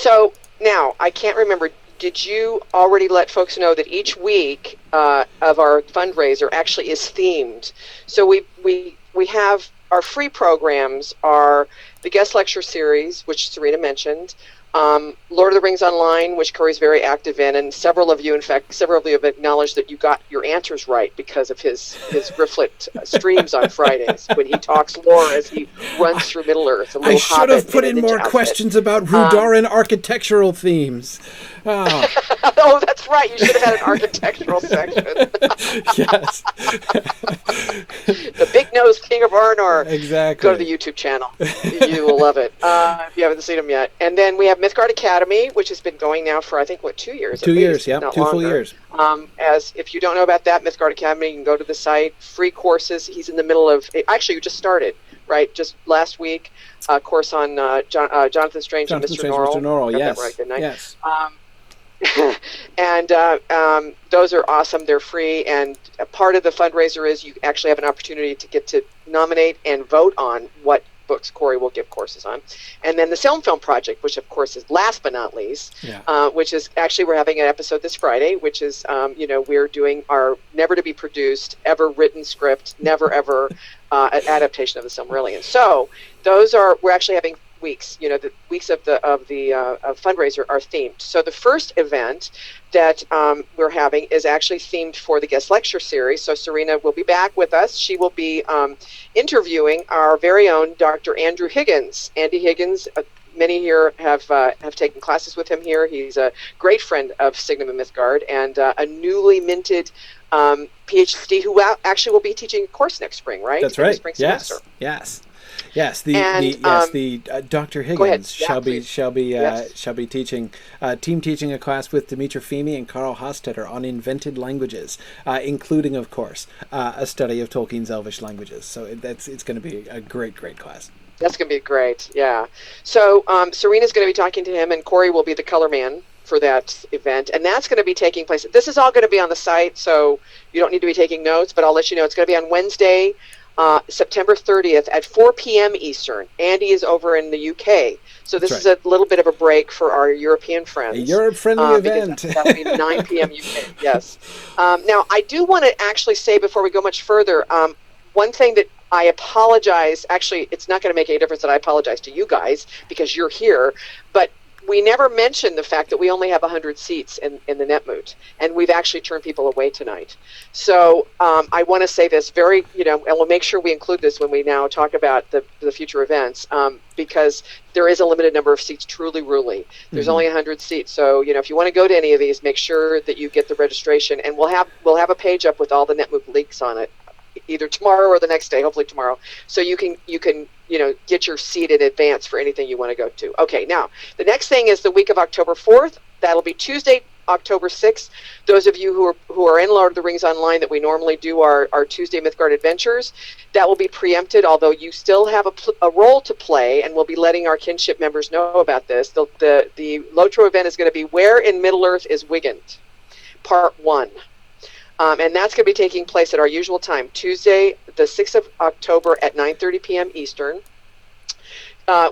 So now I can't remember. Did you already let folks know that each week of our fundraiser actually is themed? So we have our free programs are the guest lecture series, which Serena mentioned, Lord of the Rings Online, which Corey's very active in, and several of you have acknowledged that you got your answers right because of his Grifflet streams on Fridays when he talks lore as he runs through Middle Earth. I should have put in more questions about Rudaran architectural themes. Oh. Oh, that's right. You should have had an architectural section. Yes. The Big Nose King of Arnor. Exactly. Go to the YouTube channel. You will love it if you haven't seen them yet. And then we have Mythgard Academy, which has been going now for, I think, 2 years? 2 years, yeah. 2 full years. As if you don't know about that, Mythgard Academy, you can go to the site. Free courses. He's in the middle of, actually, you just started, right? Just last week, course on Jonathan Strange and Mr. Norrell. Yes. Right, good night. Yes. And those are awesome. They're free, and a part of the fundraiser is you actually have an opportunity to get to nominate and vote on what books Corey will give courses on. And then the Film Project, which of course is last but not least, which is actually, we're having an episode this Friday, which is, we're doing our never to be produced, ever written script, never ever adaptation of the Silmarillion. So we're actually having weeks, the weeks of the fundraiser are themed. So the first event that we're having is actually themed for the guest lecture series. So Serena will be back with us. She will be interviewing our very own Dr. Andrew Higgins. Andy Higgins, many here have taken classes with him here. He's a great friend of Signum and Mythgard, and a newly minted PhD who actually will be teaching a course next spring, right? That's right. Spring yes. semester. Yes. Yes, the Dr. Higgins shall be teaching teaching a class with Dimitra Feeney and Carl Hostetter on invented languages, including, of course, a study of Tolkien's Elvish languages. So it's going to be a great class. That's going to be great, yeah. So Serena's going to be talking to him, and Corey will be the color man for that event, and that's going to be taking place. This is all going to be on the site, so you don't need to be taking notes, but I'll let you know. It's going to be on Wednesday, September 30th at 4 p.m. Eastern. Andy is over in the UK, so this is a little bit of a break for our European friends. A Europe-friendly event. That'll be 9 p.m. UK, yes. Now, I do want to actually say, before we go much further, one thing that I apologize, actually, it's not going to make any difference that I apologize to you guys because you're here, but we never mentioned the fact that we only have 100 seats in the Netmoot, and we've actually turned people away tonight. So I want to say this very, and we'll make sure we include this when we now talk about the future events, because there is a limited number of seats, truly. There's only 100 seats. So, if you want to go to any of these, make sure that you get the registration, and we'll have a page up with all the Netmoot links on it, either tomorrow or the next day, hopefully tomorrow, so you can get your seat in advance for anything you want to go to. Okay, now the next thing is the week of October 4th. That'll be Tuesday, October 6th. Those of you who are in Lord of the Rings Online that we normally do our Tuesday Mythgard Adventures, that will be preempted, although you still have a role to play, and we'll be letting our kinship members know about this. The Lotro event is going to be Where in Middle-earth is Wiggend, Part 1. And that's going to be taking place at our usual time, Tuesday, the 6th of October at 9:30 p.m. Eastern.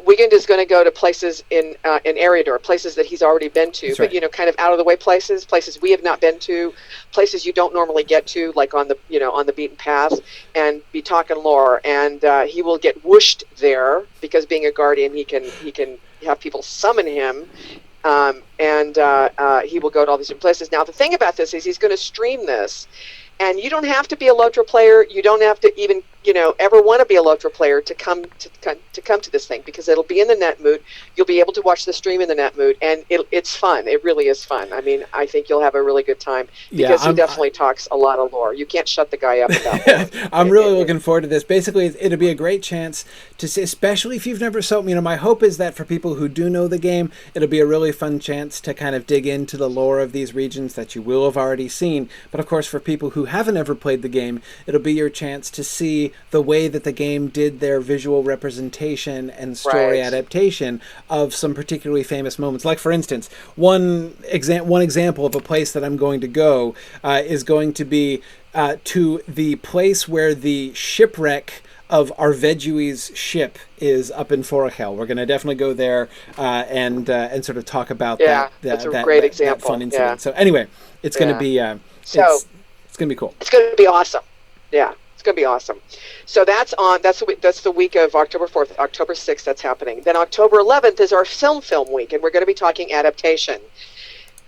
Wiggend is going to go to places in Eriador, places that he's already been to, That's right. But kind of out of the way places we have not been to, places you don't normally get to, like on the beaten path, and be talking lore. And he will get whooshed there because, being a guardian, he can have people summon him. And he will go to all these different places. Now, the thing about this is he's going to stream this, and you don't have to be a Lotro player. You don't have to even, ever want to be a Lotro player to come to this thing, because it'll be in the Netmoot. You'll be able to watch the stream in the Netmoot, and it's fun. It really is fun. I mean, I think you'll have a really good time, because he definitely talks a lot of lore. You can't shut the guy up about lore. I'm really looking forward to this. Basically, it'll be a great chance to see, especially if you've never my hope is that for people who do know the game, it'll be a really fun chance to kind of dig into the lore of these regions that you will have already seen. But of course, for people who haven't ever played the game, it'll be your chance to see the way that the game did their visual representation and story adaptation of some particularly famous moments. Like, for instance, one example of a place that I'm going to go is going to be to the place where the shipwreck of our Vegui's ship is up in Forachel. We're going to definitely go there and sort of talk about that's a great example. That fun incident. Yeah. So anyway, it's going to be it's going to be cool. It's going to be awesome. Yeah, it's going to be awesome. So that's the week of October 4th, October 6th. That's happening. Then October 11th is our film week, and we're going to be talking adaptation.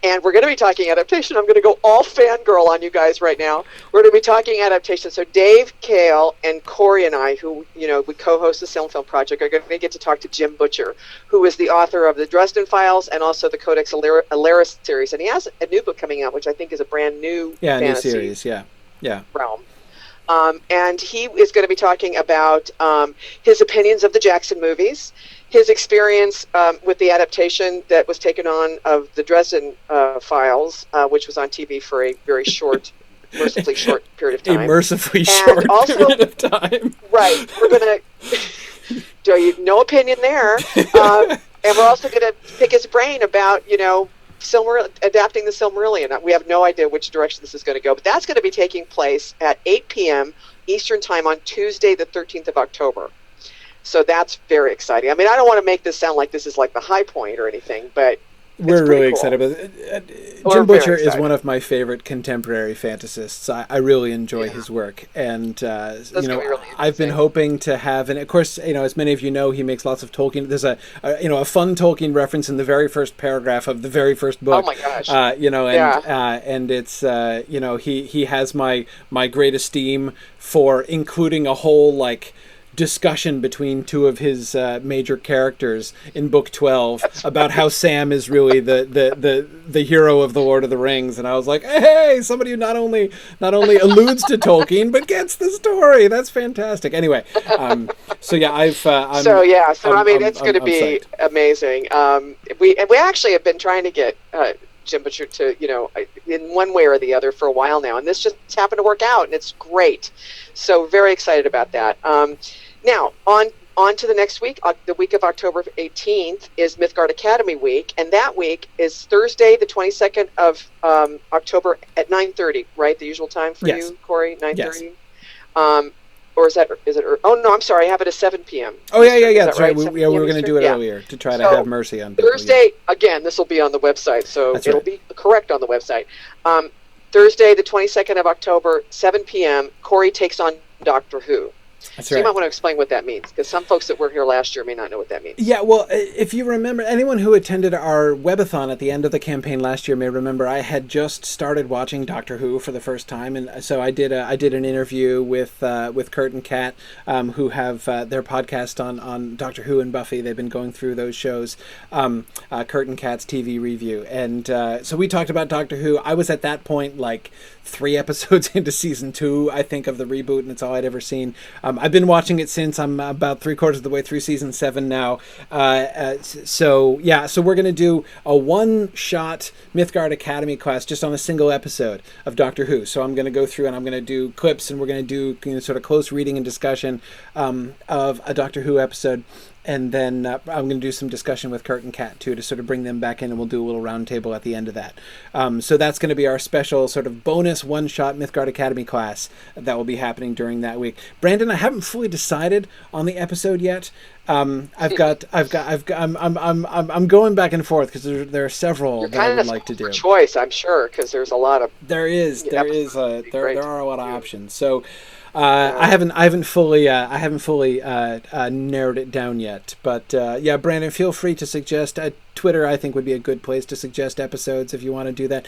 And we're going to be talking adaptation. I'm going to go all fangirl on you guys right now. We're going to be talking adaptation. So Dave Kale and Corey and I, who, we co-host the Film Project, are going to get to talk to Jim Butcher, who is the author of the Dresden Files and also the Codex Alera series. And he has a new book coming out, which I think is a brand new fantasy new series, realm. And he is going to be talking about his opinions of the Jackson movies, his experience with the adaptation that was taken on of the Dresden Files, which was on TV for a very mercifully short period of time. A mercifully short period of time. Right. We're going to, no opinion there. And we're also going to pick his brain about, adapting the Silmarillion. We have no idea which direction this is going to go, but that's going to be taking place at 8 p.m. Eastern Time on Tuesday, the 13th of October. So that's very exciting. I mean, I don't want to make this sound like this is like the high point or anything, but we're really excited about it. Jim Butcher is one of my favorite contemporary fantasists. I really enjoy his work, and really I've been hoping to have, and of course, as many of you know, he makes lots of Tolkien. There's a fun Tolkien reference in the very first paragraph of the very first book. Oh my gosh! And it's he has my great esteem for including a whole discussion between two of his major characters in book 12 about how Sam is really the hero of the Lord of the Rings, and I was like, hey, somebody who not only alludes to Tolkien but gets the story. That's fantastic. Anyway, it's going to be amazing. We actually have been trying to get Jim Butcher to, in one way or the other for a while now, and this just happened to work out, and it's great. So very excited about that. Now, on to the next week. The week of October 18th is Mythgard Academy week, and that week is Thursday, the 22nd of October at 9:30, right? The usual time for you, Corey, 9:30? Yes. Or is it? Oh, no, I'm sorry. I have it at 7 p.m. Oh, yeah. That's right. We were going to do it earlier to try to have mercy on people. Thursday, again, this will be on the website, so it'll be correct on the website. Thursday, the 22nd of October, 7 p.m., Corey takes on Doctor Who. So you might want to explain what that means, because some folks that were here last year may not know what that means. Yeah, well, if you remember, anyone who attended our webathon at the end of the campaign last year may remember I had just started watching Doctor Who for the first time, and so I did an interview with Kurt and Kat, who have their podcast on Doctor Who and Buffy. They've been going through those shows, Kurt and Kat's TV review, and so we talked about Doctor Who. I was at that point 3 episodes into season 2, I think, of the reboot, and it's all I'd ever seen. I've been watching it since. I'm about 3/4 of the way through season 7 now. So we're going to do a one-shot Mythgard Academy class just on a single episode of Doctor Who. So I'm going to go through and I'm going to do clips, and we're going to do sort of close reading and discussion of a Doctor Who episode. And then I'm going to do some discussion with Kurt and Kat, too, to sort of bring them back in, and we'll do a little roundtable at the end of that. So that's going to be our special sort of bonus one-shot Mythgard Academy class that will be happening during that week. Brandon, I haven't fully decided on the episode yet. I'm going back and forth because there are several that I would like to do. Choice, I'm sure, because there's a lot of. There are a lot of options. So. I haven't fully narrowed it down yet, but Brandon, feel free to suggest. Twitter, I think, would be a good place to suggest episodes if you want to do that.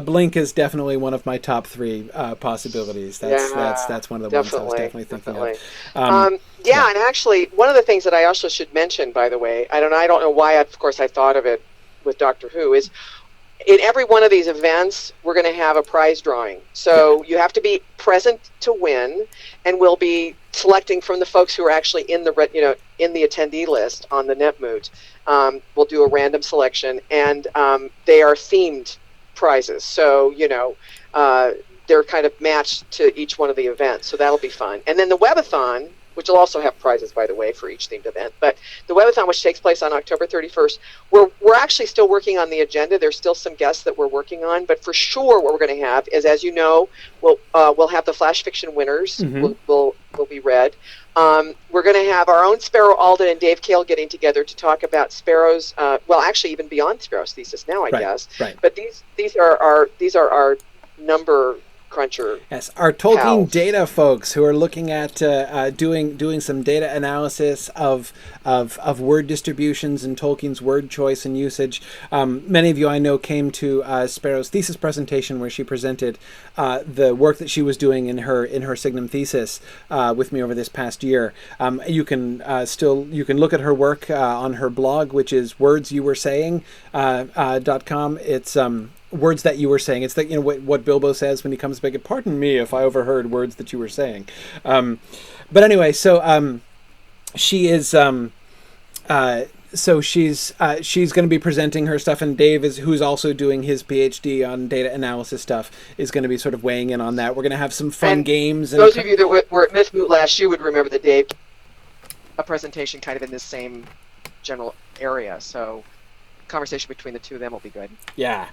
Blink is definitely one of my top 3 possibilities. That's one of the ones I was definitely thinking of. And actually, one of the things that I also should mention, by the way, I don't know why. Of course, I thought of it with Doctor Who is. In every one of these events, we're going to have a prize drawing. So you have to be present to win, and we'll be selecting from the folks who are actually in the attendee list on the NetMoot. We'll do a random selection, and they are themed prizes. So they're kind of matched to each one of the events. So that'll be fun. And then the webathon, which will also have prizes, by the way, for each themed event. But the webathon, which takes place on October 31st, we're actually still working on the agenda. There's still some guests that we're working on, but for sure what we're going to have is, as you know, we'll have the flash fiction winners. Mm-hmm. will be read. We're going to have our own Sparrow Alden and Dave Kale getting together to talk about Sparrow's, well, actually even beyond Sparrow's thesis now, I guess. Right. But these are our number cruncher. Yes, our Tolkien pals. data folks who are looking at doing some data analysis of word distributions and Tolkien's word choice and usage. Many of you I know came to Sparrow's thesis presentation where she presented the work that she was doing in her Signum thesis with me over this past year. You can look at her work on her blog, which is wordsyouweresaying.com. It's words that you were saying. It's what Bilbo says when he comes back. Pardon me if I overheard words that you were saying. But anyway, so she is. So she's going to be presenting her stuff, and Dave who's also doing his PhD on data analysis stuff, is going to be sort of weighing in on that. We're going to have some fun games. And those of you that were at Myth Moot last year would remember that Dave a presentation kind of in this same general area. So conversation between the two of them will be good. Yeah.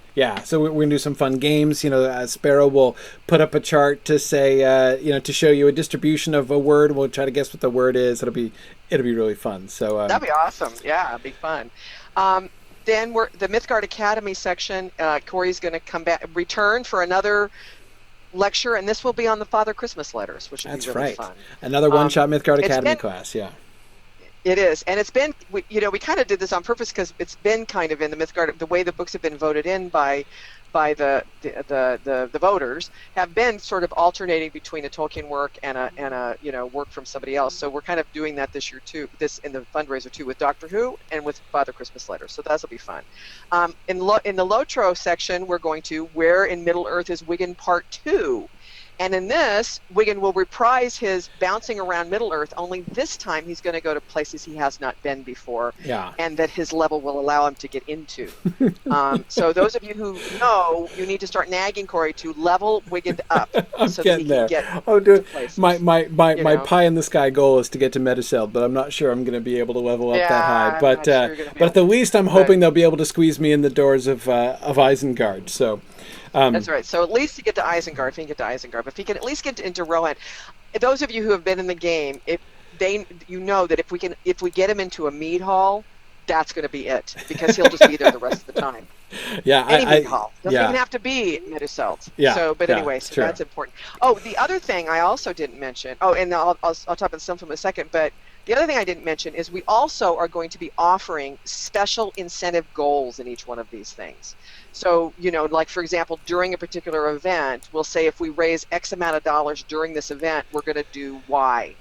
So we're gonna do some fun games. Sparrow will put up a chart to say, to show you a distribution of a word. We'll try to guess what the word is. It'll be really fun. So that'd be awesome. Yeah, it'd be fun. Then the Mythgard Academy section. Corey's going to return for another lecture, and this will be on the Father Christmas letters, which will be really fun. Another one-shot Mythgard Academy class. Yeah. It is, and it's been, we kind of did this on purpose because it's been kind of in the Mythgard, the way the books have been voted in by the voters have been sort of alternating between a Tolkien work and a work from somebody else. So we're kind of doing that this year too, this in the fundraiser too, with Doctor Who and with Father Christmas Letters. So that'll be fun. In the Lotro section, we're going to Where in Middle Earth is Wigan Part 2. And in this, Wigan will reprise his bouncing around Middle Earth, only this time he's going to go to places he has not been before, and that his level will allow him to get into. So those of you who know, you need to start nagging Corey to level Wigan up. So getting that he there. Can get dude, places, my pie in the sky goal is to get to Metacell, but I'm not sure I'm going to be able to level up that high. But at the least, I'm hoping they'll be able to squeeze me in the doors of Isengard. So. That's right. So at least to get to Isengard, if he can get to Isengard, but if he can at least get into Rohan, those of you who have been in the game, that if we get him into a mead hall, that's going to be it, because he'll just be there the rest of the time. Yeah, Any mead hall doesn't even have to be Metacelt. Yeah. So, but anyway, so that's important. Oh, the other thing I also didn't mention. Oh, and I'll talk about some in a second, but. The other thing I didn't mention is we also are going to be offering special incentive goals in each one of these things. So, like for example, during a particular event, we'll say if we raise X amount of dollars during this event, we're going to do Y.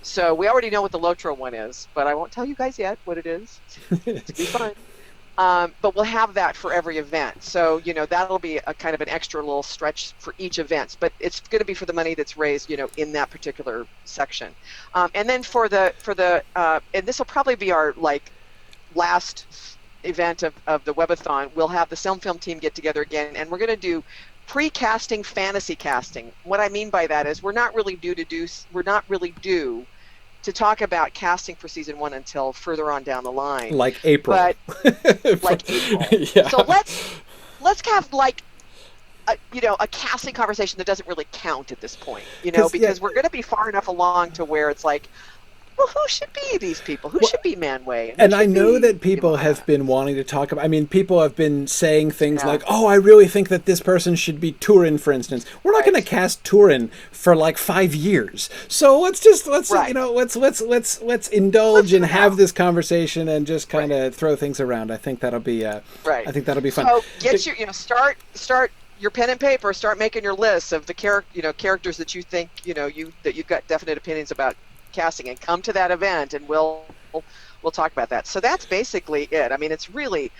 So we already know what the Lotro one is, but I won't tell you guys yet what it is. It's going to be fun. But we'll have that for every event. So, that'll be a kind of an extra little stretch for each event. But it's going to be for the money that's raised, in that particular section. And then for the and this will probably be our last event of the webathon, we'll have the Film team get together again, and we're going to do pre-casting fantasy casting. What I mean by that is we're not really due to talk about casting for season 1 until further on down the line. Like April. But like April. Yeah. So let's have a casting conversation that doesn't really count at this point, because we're going to be far enough along to where it's like, well, who should be these people? Who should be Manway? And I know that people have been wanting to talk about, people have been saying things like, oh, I really think that this person should be Turin, for instance. We're not going to cast Turin for 5 years. So let's indulge and have this conversation and just kind of throw things around. I think that'll be I think that'll be fun. So get start your pen and paper, start making your lists of the characters that you think, that you've got definite opinions about casting, and come to that event, and we'll talk about that. So that's basically it. It's really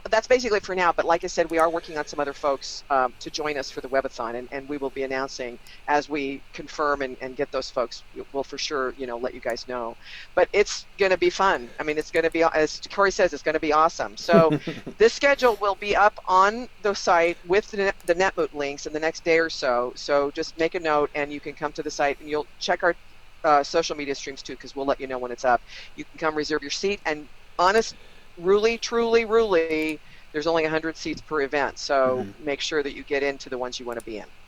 that's basically it for now, but like I said, we are working on some other folks to join us for the webathon, and we will be announcing as we confirm and get those folks. We'll for sure let you guys know, but it's going to be fun. It's going to be, as Corey says, it's going to be awesome. So this schedule will be up on the site with the Netmoot links in the next day or so just make a note, and you can come to the site, and you'll check our social media streams too, because we'll let you know when it's up. You can come reserve your seat, and truly, there's only 100 seats per event, so make sure that you get into the ones you want to be in.